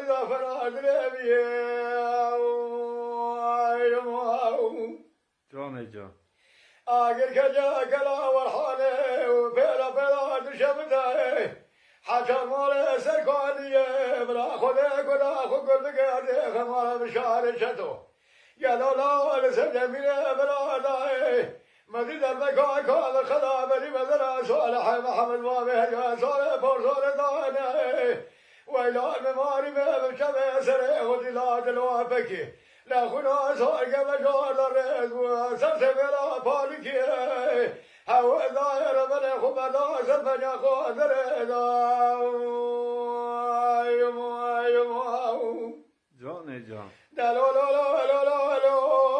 ولد فراد جان جان آخر كجا كلا والحالة وبلا بلا تشبته حتى مال سكانية بلا خدا كلا خقل بقاده خمال بشار شتو قالوا لا لسجمية بلا داي مديد المكان كان خدا بني مدرا صالح محمد وابه يا صالح بورصال دانا وإلى المماري بشبه سره ودلات الوابكي لا خنا صار قبل الرد وسرت بلا بالكي هو داير من خبدا سبنا قادر جان جان دلو لو لو لو لو لو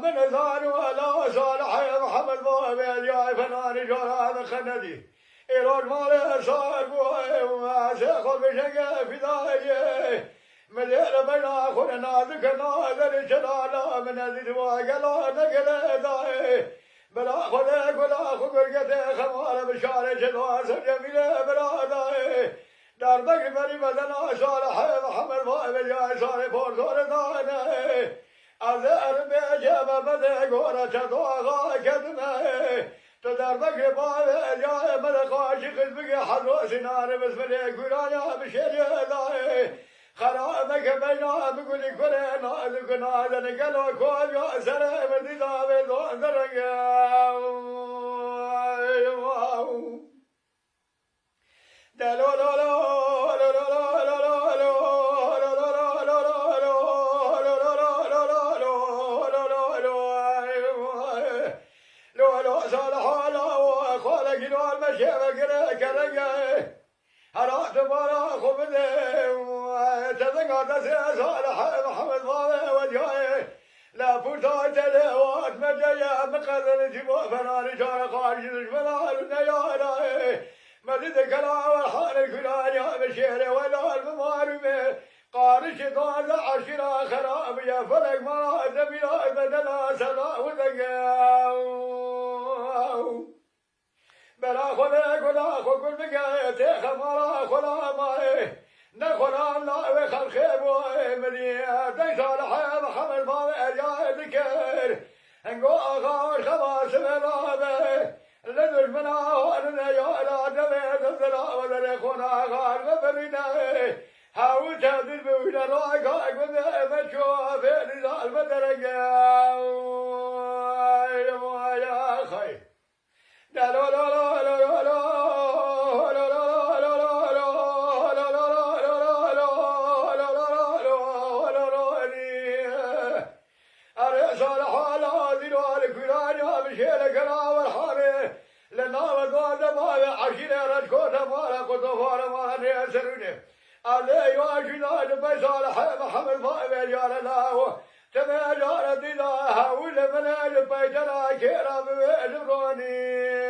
من ثاني ولا صالح محمد بابي جاي فنان جراد خندي إيران مال صار بوي وما سيخل بشقة في داية مليل بينا خل نازك نازل شلالا من هذه واقلا نقل داية بلا خلق ولا خبرقة خمال بشار شلوار سجميل بلا داية داربك بري بدنا صالح محمد بابي جاي صار بورصار داية أذر بجاب بدي غورة تدوغا كدمه تدار بقى بابا جاي ملقاش قلبك حلو سنار بس ملي كرايا بشري داي خرابك بينا بقول كرنا ذكنا ذنقلو كل يا سلام بدي داوي دون درجة دلو لو هرات بلا خبده تذكرت صالح محمد ضاوي وجاي لا فرصة تلوات مجايا مقدر جبو فنان شار خارج الجبال النيالا مدد كلا والحال الكلان يا بشير ولا الممارمة قارش طال عشرة خراب يا فلك ما زبيلا بدلا سلا ودقاو بلا خلق ولا خقل بقايته خمارا خلا ماي نخلا لا وخل بوي مدينة صالح محمد بابي أجاي ذكر انقو أغار خواس ملابي لدر منا وانا يا لا دبي الزلا ودر خنا أغار وبرنا هاو تهدل بولا رايقاك وذا بشوف نزال بدرقاو يا خير لا لا لا علي واجلال بصالح محمد فايل يا الله تبع جار الدنيا ولا من البيت لا كرام الروني